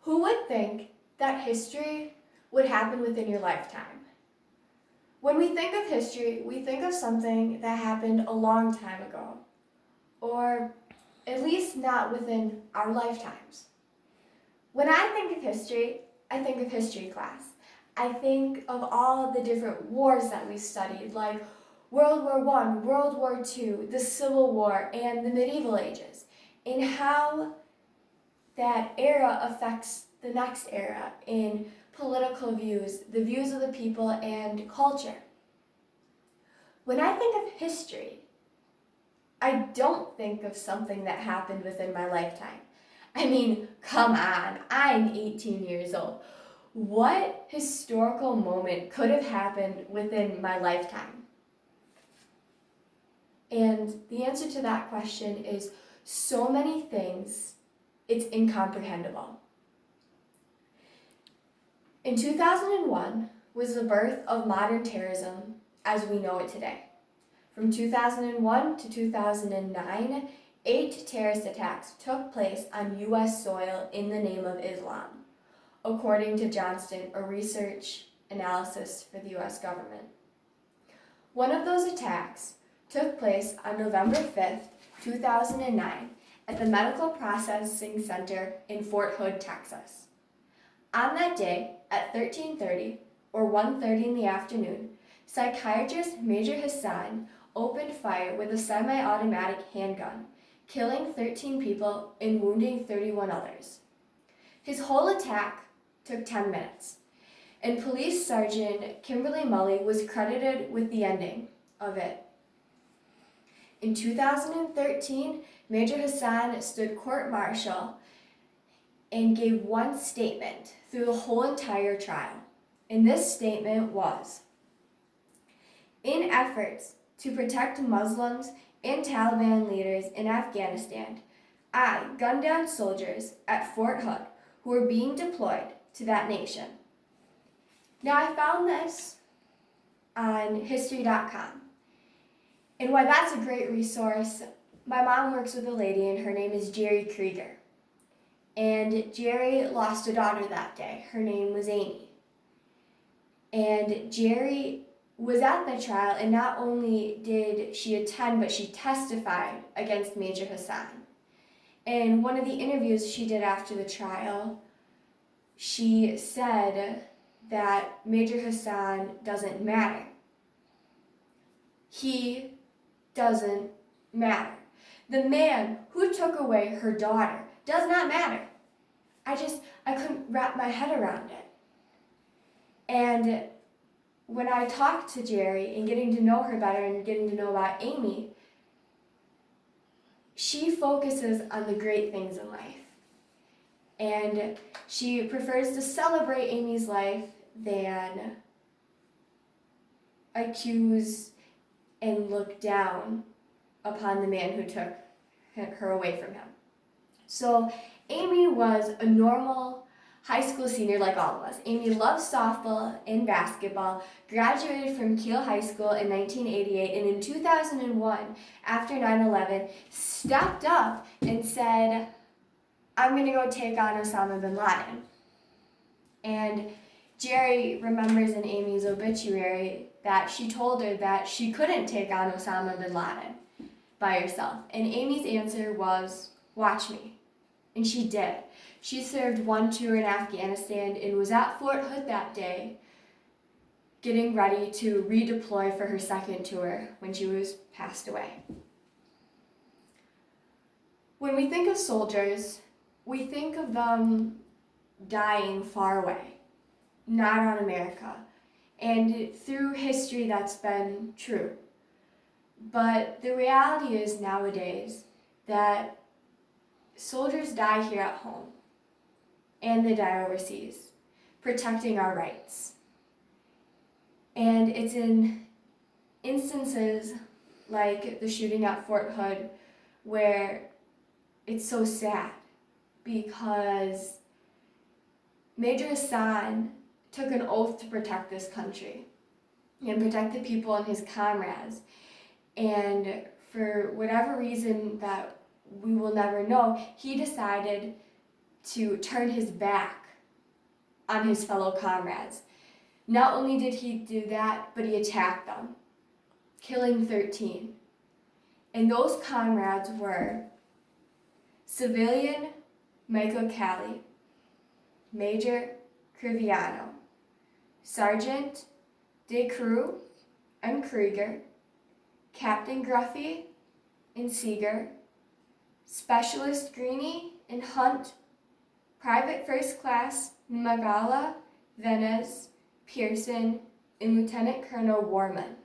Who would think that history would happen within your lifetime? When we think of history, we think of something that happened a long time ago, or at least not within our lifetimes. When I think of history, I think of history class. I think of all the different wars that we studied, like World War I, World War II, the Civil War, and the medieval ages, and how that era affects the next era in political views, the views of the people, and culture. When I think of history, I don't think of something that happened within my lifetime. I mean, come on, I'm 18 years old. What historical moment could have happened within my lifetime? And the answer to that question is so many things, it's incomprehensible. In 2001 was the birth of modern terrorism as we know it today. From 2001 to 2009, 8 terrorist attacks took place on U.S. soil in the name of Islam, according to Johnston, a research analysis for the U.S. government. One of those attacks took place on November 5th, 2009, at the Medical Processing Center in Fort Hood, Texas. On that day, at 13:30 or 1:30 in the afternoon, psychiatrist Major Hassan opened fire with a semi-automatic handgun, killing 13 people and wounding 31 others. His whole attack took 10 minutes, and Police Sergeant Kimberly Mully was credited with the ending of it. In 2013, Major Hassan stood court-martial and gave one statement through the whole entire trial. And this statement was, "In efforts to protect Muslims and Taliban leaders in Afghanistan, I gunned down soldiers at Fort Hood who were being deployed to that nation." Now, I found this on history.com. And why that's a great resource, my mom works with a lady and her name is Jerry Krieger. And Jerry lost a daughter that day. Her name was Amy. And Jerry was at the trial, and not only did she attend, but she testified against Major Hassan. In one of the interviews she did after the trial, she said that Major Hassan doesn't matter. He doesn't matter. The man who took away her daughter does not matter. I couldn't wrap my head around it. And when I talked to Jerry and getting to know her better and getting to know about Amy, she focuses on the great things in life. And she prefers to celebrate Amy's life than accuse and look down upon the man who took her away from him. So Amy was a normal high school senior like all of us. Amy loved softball and basketball, graduated from Kiel High School in 1988, and in 2001, after 9/11, stepped up and said, "I'm going to go take on Osama bin Laden." And Jerry remembers in Amy's obituary that she told her that she couldn't take on Osama bin Laden by herself. And Amy's answer was, "Watch me." And she did. She served one tour in Afghanistan and was at Fort Hood that day, getting ready to redeploy for her second tour when she was passed away. When we think of soldiers, we think of them dying far away, not on America. And through history, that's been true. But the reality is nowadays that soldiers die here at home and they die overseas, protecting our rights. And it's in instances like the shooting at Fort Hood where it's so sad because Major Hassan took an oath to protect this country and protect the people and his comrades. And for whatever reason that we will never know, he decided to turn his back on his fellow comrades. Not only did he do that, but he attacked them, killing 13. And those comrades were Civilian Michael Cali, Major Criviano, Sergeant De Croo and Krieger, Captain Gruffy and Seeger, Specialist Greeny and Hunt, Private First Class Magala, Venez, Pearson, and Lieutenant Colonel Warman.